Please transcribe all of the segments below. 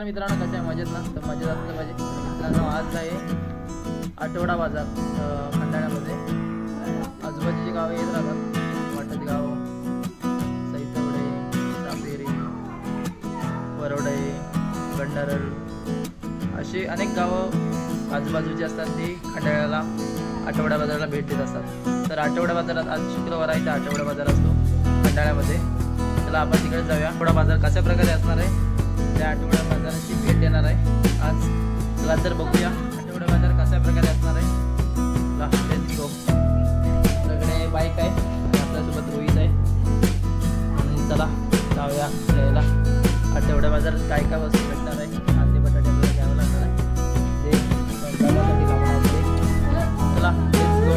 मित्रांनो, कसे आहे? मजेत ना? तर मजेत असलं पाहिजे. मित्रांनो, आज आहे आठवडा बाजार खंडाळ्यामध्ये. आजूबाजूची गावे येत राहतात. वाटतगाव, सैतवडे, सापेरी, वरोडे, गंडारळ अशी अनेक गावं आजूबाजूची असतात. ती खंडाळ्याला आठवडा बाजाराला भेट देत असतात. तर आठवडा बाजारात आज शुक्रवार आहे, तर आठवडा बाजार असतो खंडाळ्यामध्ये. चला आपण तिकडे जाऊया. आठवडा बाजार कशा प्रकारे असणार आहे, त्या आठवडा बाजाराची भेट देणार आहे आज. चला तर बघूया आठवडा बाजार कशा प्रकारे असणार आहे. Let's go. आपल्याकडे बाईक आहे आणि आपल्यासोबत रोहित आहे. आणि चला जाऊया यायला. आठवडा बाजारात काय काय वस्तू भेटणार आहे, कांदे बटाटे आपल्याला घ्यावं लागणार आहे. ते स्वयंपाकासाठी लागणार होते. चला लेट्स गो.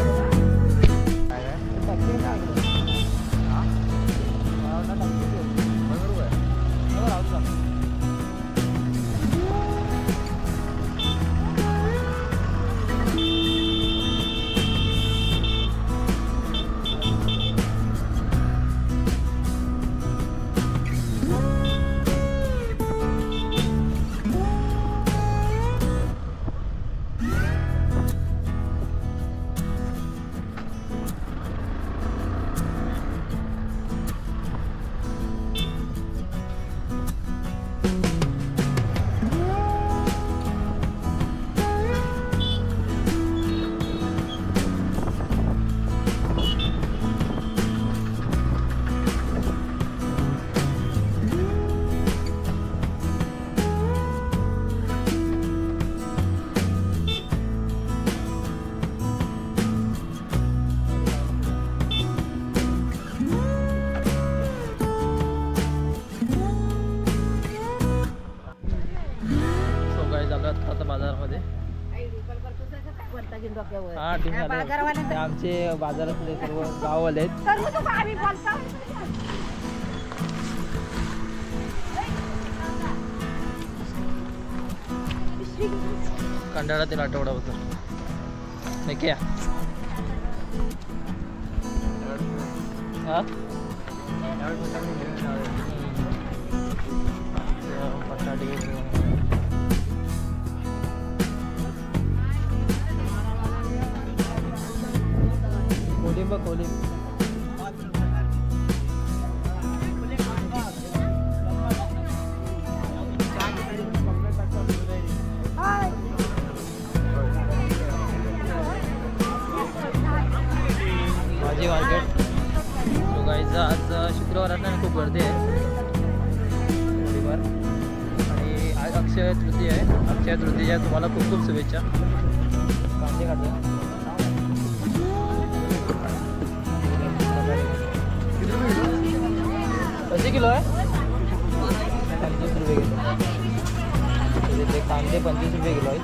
बाजारामध्ये आमचे बाजारातले सर्व गाववाले आहेत. खंडाळ्यातील आठवडा बाजार नाही क्या बटाटे कोलिंब भाजी मार्केट. तो गाईज आज शुक्रवार असल्याने खूप गर्दी आहे रविवार. आणि आज अक्षय तृतीया आहे. अक्षय तृतीया तुम्हाला खूप खूप शुभेच्छा. कांदे काढतो. कसे किलो आहे? 25 रुपये किलो. ते कांदे 25 रुपये किलो आहेत.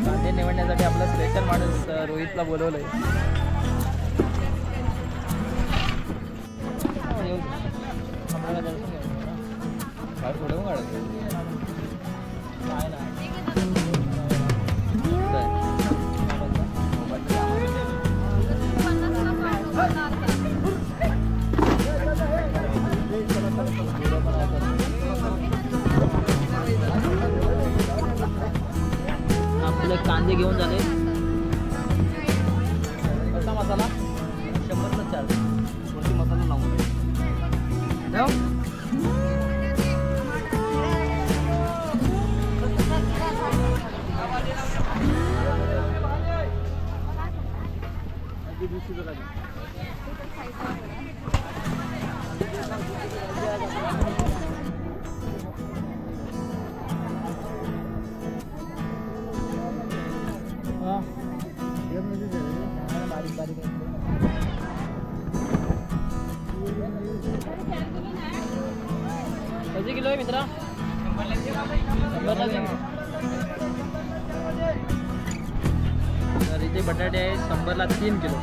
कांदे निवडण्यासाठी आपला स्पेशल माणूस रोहितला बोलवलं आहे. थोडं काढायचं काय ना. आपले कांदे घेऊन झाले. कसा मसाला 100ला 4. कोणती मसाला लावून बारीक बारीक. कधी किलो आहे मित्रा? 100ला. तर इथे बटाटे आहे 100ला 3 किलो.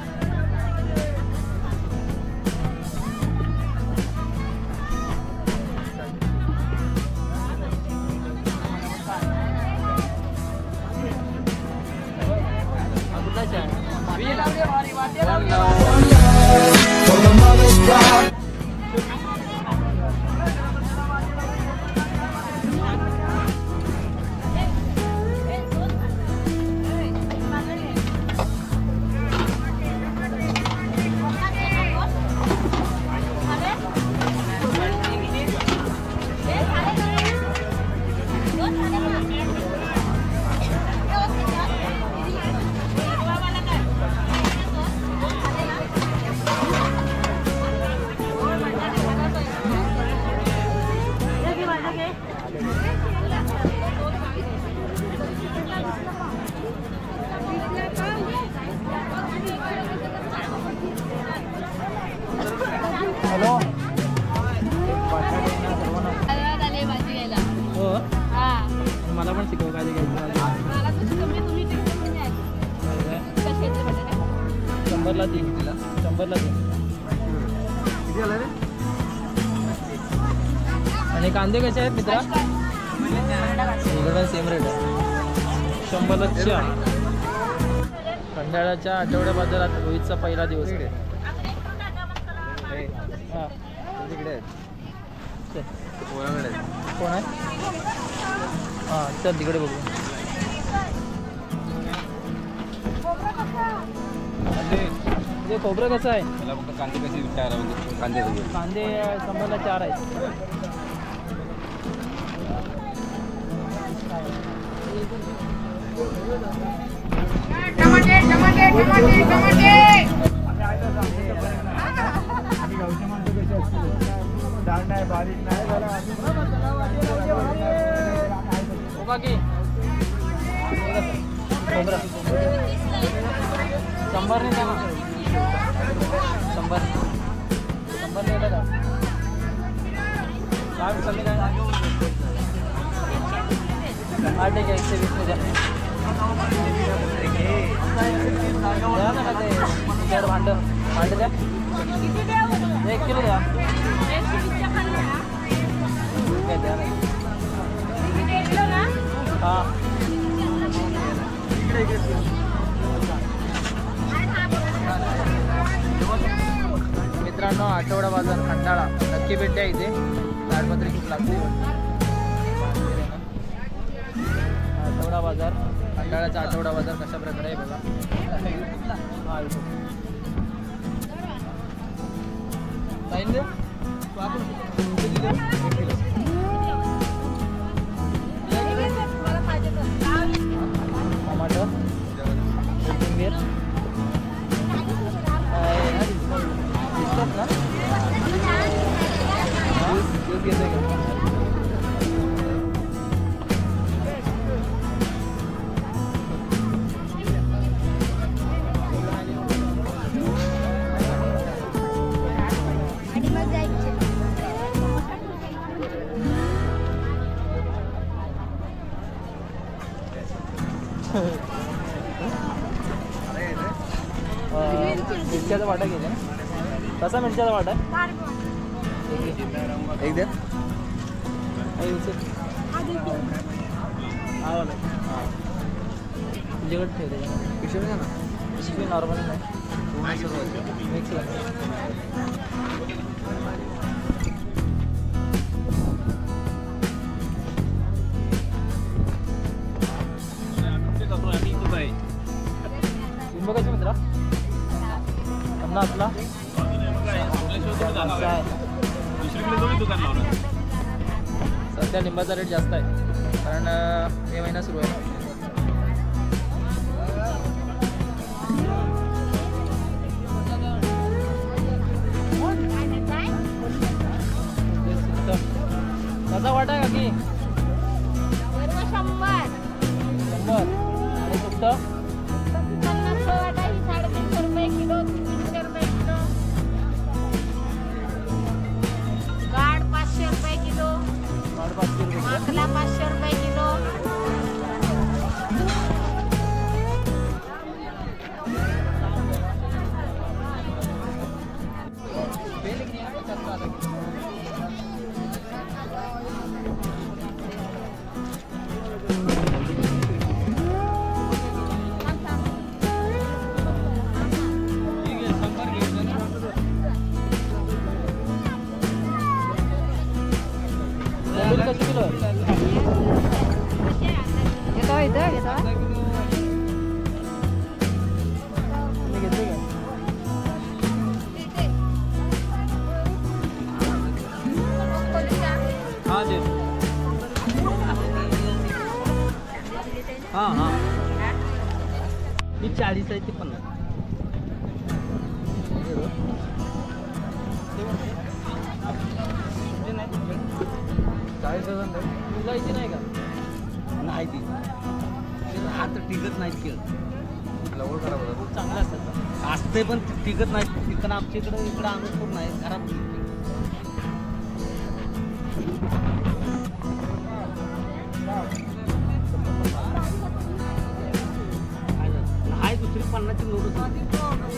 100ला 3. 100ला 3. किती आला रे? आणि कांदे कसे आहेत मित्रा? इकडे सेम रेट आहे. 100ला 4. खंडाळ्याच्या आठवड्या बाजारात रोहितचा पहिला दिवस आहे. हां तिकडे कोण आहे? हां चल तिकडे बघू. ते खोबरं कसं आहे? मला फक्त कांदे कसे विचारा कांदे 100ला 4 आहेत. टमाटे टमाटे टमाटे टमाटे डाळ नाही बारीक नाही झाला खोबरं 100 नाही द्या. 100 नाही येतं का? काय कमी काय? 8 आहे 120 द्या. द्या ना ते भांडं द्या. 1 किलो द्या. काय द्या ना. हां मित्रांनो आठवडा बाजार खंडाळा नक्की भेट द्या. इथे ताडपत्री खूप लागते. आठवडा बाजार खंडाळ्याचा आठवडा बाजार कशा प्रकारे आहे बघा. टमाटर कोथिंबीर दिसतात ना. ज्यूस घेतोय का? मिरच्याचा वाटा घ्यायचा ना. कसा मिरच्याचा वाटा आहे? एक द्या. तुझ्याकडे ठेवते पिशवी द्या ना. पिशवी नॉर्मल नाही मिक्स बघायचं मित्रा. 50ला सध्या लिंबाचा रेट जास्त आहे कारण मे महिना सुरू आहे. कसा वाटा आहे का की 100 आणि सुट्ट 50 वाटा ही 350 रुपये किलो 300 रुपये किलो गाड 500 रुपये किलो 500 रुपये. माकला 500 रुपये किलो कशी किलो आहे? घेतो इथं घेतो तुम्ही घेतली का? हां दे. हां हां ही 40 आहे ती 50. तुला इथे नाही का? नाही ती आता टिकत नाही केलं. लवकर खराब होतं. खूप चांगला असतात. असते पण टिकत नाही. तिकडं आमच्या इकडं आणत पण नाही. खराब नाही दुसरी 50ची नोट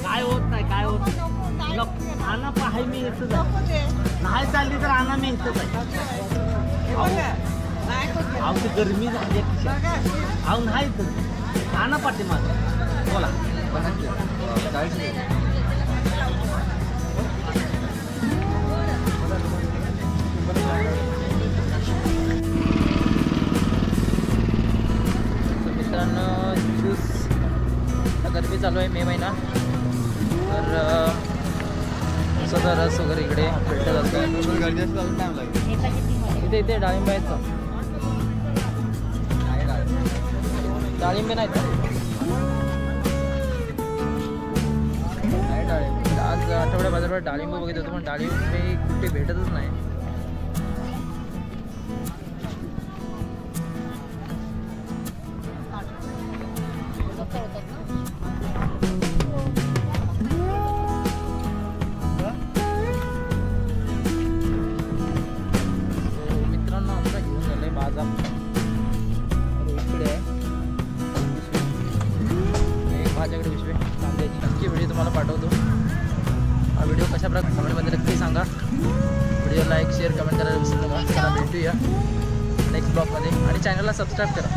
काय होत नाही काय होत आणा पण आहे मी इथंच आहे. नाही चालली तर आणा मी इथंच आहे. अहो ते गरमी झाली अहो नाही इथं आणा पाठीमाग बोला 40 मित्रांनो ज्यूस गरमी चालू आहे मे महिना तर स्वतः रस वगैरे इकडे भेटत असतं. इथे इथे डाळिंब आहेत का? डाळिंबे नाहीत का? नाही डाळिंब. आज आठवड्या बाजारात डाळिंब बघित होतो पण डाळिंबे कुठे भेटतच नाही. मित्रांनो आमचा घेऊन झालंय बाजार इकडे आहे. माझ्याकडे पिशवी कांद्याची नक्की व्हिडिओ तुम्हाला पाठवतो. हा व्हिडिओ कशा प्रकारे कमेंटमध्ये नक्की सांगा. व्हिडिओ लाईक शेअर कमेंट करायला विसरू नका. चला भेटूया नेक्स्ट ब्लॉगमध्ये आणि चॅनलला सबस्क्राईब करा.